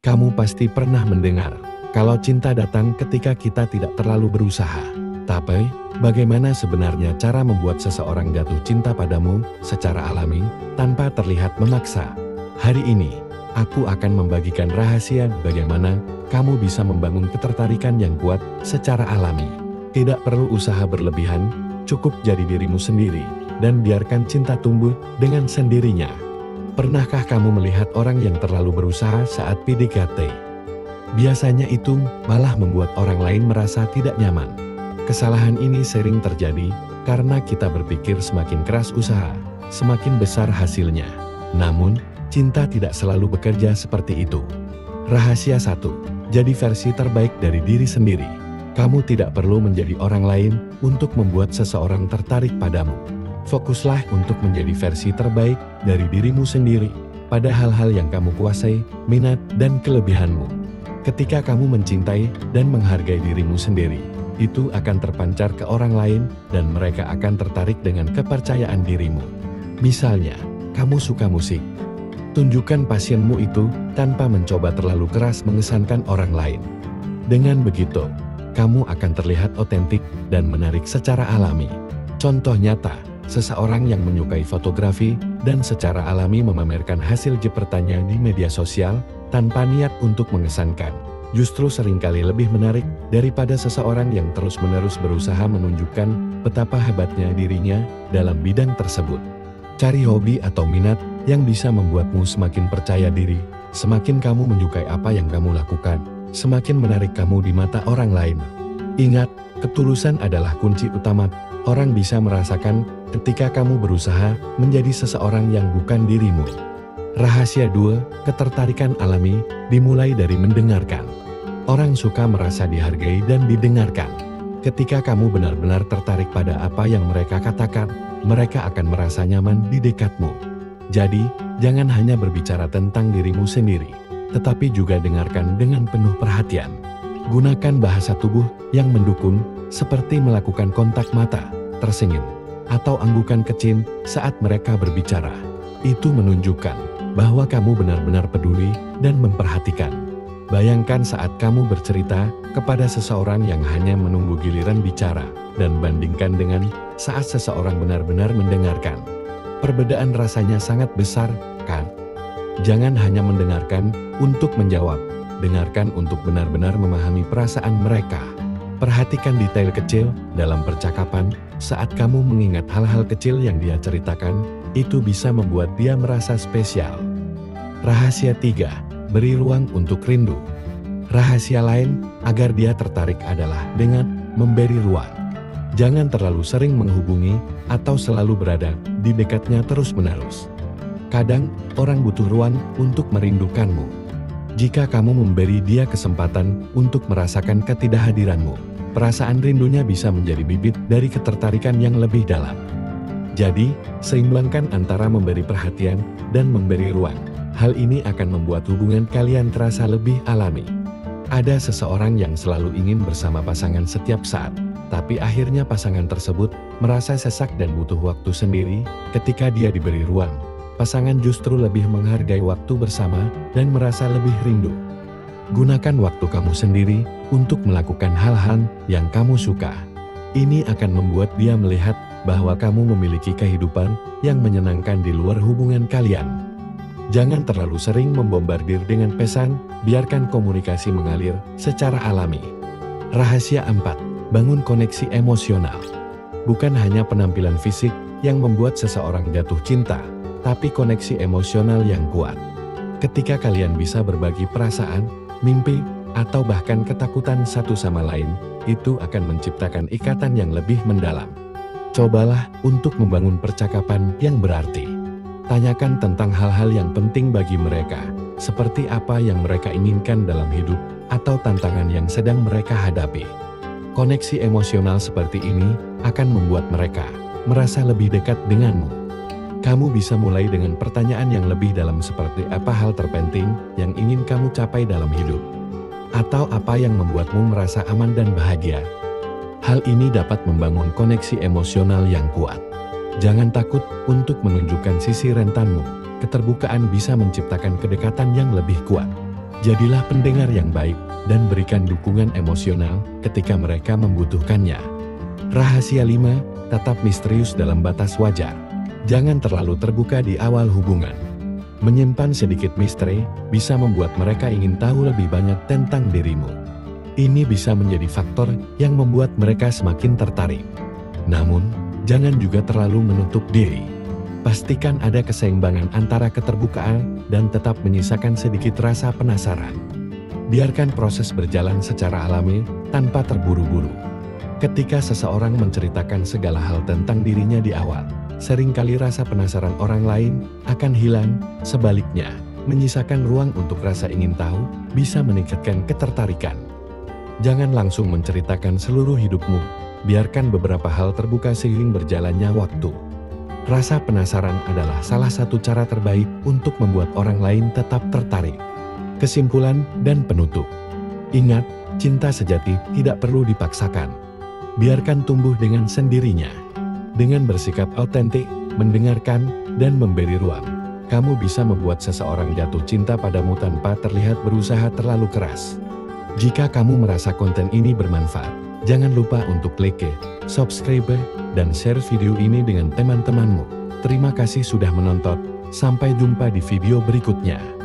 Kamu pasti pernah mendengar, kalau cinta datang ketika kita tidak terlalu berusaha. Tapi, bagaimana sebenarnya cara membuat seseorang jatuh cinta padamu secara alami, tanpa terlihat memaksa? Hari ini, aku akan membagikan rahasia bagaimana kamu bisa membangun ketertarikan yang kuat secara alami. Tidak perlu usaha berlebihan, cukup jadi dirimu sendiri, dan biarkan cinta tumbuh dengan sendirinya. Pernahkah kamu melihat orang yang terlalu berusaha saat PDKT? Biasanya itu malah membuat orang lain merasa tidak nyaman. Kesalahan ini sering terjadi karena kita berpikir semakin keras usaha, semakin besar hasilnya. Namun, cinta tidak selalu bekerja seperti itu. Rahasia 1. Jadi versi terbaik dari diri sendiri. Kamu tidak perlu menjadi orang lain untuk membuat seseorang tertarik padamu. Fokuslah untuk menjadi versi terbaik dari dirimu sendiri pada hal-hal yang kamu kuasai, minat, dan kelebihanmu. Ketika kamu mencintai dan menghargai dirimu sendiri, itu akan terpancar ke orang lain dan mereka akan tertarik dengan kepercayaan dirimu. Misalnya, kamu suka musik. Tunjukkan passionmu itu tanpa mencoba terlalu keras mengesankan orang lain. Dengan begitu, kamu akan terlihat otentik dan menarik secara alami. Contoh nyata, seseorang yang menyukai fotografi dan secara alami memamerkan hasil jepretannya di media sosial tanpa niat untuk mengesankan, justru seringkali lebih menarik daripada seseorang yang terus-menerus berusaha menunjukkan betapa hebatnya dirinya dalam bidang tersebut. Cari hobi atau minat yang bisa membuatmu semakin percaya diri. Semakin kamu menyukai apa yang kamu lakukan, semakin menarik kamu di mata orang lain. Ingat, ketulusan adalah kunci utama. Orang bisa merasakan ketika kamu berusaha menjadi seseorang yang bukan dirimu. Rahasia 2, ketertarikan alami dimulai dari mendengarkan. Orang suka merasa dihargai dan didengarkan. Ketika kamu benar-benar tertarik pada apa yang mereka katakan, mereka akan merasa nyaman di dekatmu. Jadi, jangan hanya berbicara tentang dirimu sendiri, tetapi juga dengarkan dengan penuh perhatian. Gunakan bahasa tubuh yang mendukung, seperti melakukan kontak mata, tersenyum, atau anggukan kecil saat mereka berbicara. Itu menunjukkan bahwa kamu benar-benar peduli dan memperhatikan. Bayangkan saat kamu bercerita kepada seseorang yang hanya menunggu giliran bicara, dan bandingkan dengan saat seseorang benar-benar mendengarkan. Perbedaan rasanya sangat besar, kan? Jangan hanya mendengarkan untuk menjawab, dengarkan untuk benar-benar memahami perasaan mereka. Perhatikan detail kecil dalam percakapan. Saat kamu mengingat hal-hal kecil yang dia ceritakan, itu bisa membuat dia merasa spesial. Rahasia 3, beri ruang untuk rindu. Rahasia lain agar dia tertarik adalah dengan memberi ruang. Jangan terlalu sering menghubungi atau selalu berada di dekatnya terus-menerus. Kadang, orang butuh ruang untuk merindukanmu. Jika kamu memberi dia kesempatan untuk merasakan ketidakhadiranmu, perasaan rindunya bisa menjadi bibit dari ketertarikan yang lebih dalam. Jadi, seimbangkan antara memberi perhatian dan memberi ruang. Hal ini akan membuat hubungan kalian terasa lebih alami. Ada seseorang yang selalu ingin bersama pasangan setiap saat, tapi akhirnya pasangan tersebut merasa sesak dan butuh waktu sendiri. Ketika dia diberi ruang, pasangan justru lebih menghargai waktu bersama dan merasa lebih rindu. Gunakan waktu kamu sendiri untuk melakukan hal-hal yang kamu suka. Ini akan membuat dia melihat bahwa kamu memiliki kehidupan yang menyenangkan di luar hubungan kalian. Jangan terlalu sering membombardir dengan pesan, biarkan komunikasi mengalir secara alami. Rahasia 4, bangun koneksi emosional. Bukan hanya penampilan fisik yang membuat seseorang jatuh cinta, tapi koneksi emosional yang kuat. Ketika kalian bisa berbagi perasaan, mimpi, atau bahkan ketakutan satu sama lain, itu akan menciptakan ikatan yang lebih mendalam. Cobalah untuk membangun percakapan yang berarti. Tanyakan tentang hal-hal yang penting bagi mereka, seperti apa yang mereka inginkan dalam hidup, atau tantangan yang sedang mereka hadapi. Koneksi emosional seperti ini akan membuat mereka merasa lebih dekat denganmu. Kamu bisa mulai dengan pertanyaan yang lebih dalam seperti apa hal terpenting yang ingin kamu capai dalam hidup, atau apa yang membuatmu merasa aman dan bahagia. Hal ini dapat membangun koneksi emosional yang kuat. Jangan takut untuk menunjukkan sisi rentanmu. Keterbukaan bisa menciptakan kedekatan yang lebih kuat. Jadilah pendengar yang baik dan berikan dukungan emosional ketika mereka membutuhkannya. Rahasia 5, tetap misterius dalam batas wajar. Jangan terlalu terbuka di awal hubungan. Menyimpan sedikit misteri bisa membuat mereka ingin tahu lebih banyak tentang dirimu. Ini bisa menjadi faktor yang membuat mereka semakin tertarik. Namun, jangan juga terlalu menutup diri. Pastikan ada keseimbangan antara keterbukaan dan tetap menyisakan sedikit rasa penasaran. Biarkan proses berjalan secara alami tanpa terburu-buru. Ketika seseorang menceritakan segala hal tentang dirinya di awal, seringkali rasa penasaran orang lain akan hilang. Sebaliknya, menyisakan ruang untuk rasa ingin tahu bisa meningkatkan ketertarikan. Jangan langsung menceritakan seluruh hidupmu. Biarkan beberapa hal terbuka seiring berjalannya waktu. Rasa penasaran adalah salah satu cara terbaik untuk membuat orang lain tetap tertarik. Kesimpulan dan penutup. Ingat, cinta sejati tidak perlu dipaksakan. Biarkan tumbuh dengan sendirinya. Dengan bersikap autentik, mendengarkan, dan memberi ruang, kamu bisa membuat seseorang jatuh cinta padamu tanpa terlihat berusaha terlalu keras. Jika kamu merasa konten ini bermanfaat, jangan lupa untuk like, subscribe, dan share video ini dengan teman-temanmu. Terima kasih sudah menonton, sampai jumpa di video berikutnya.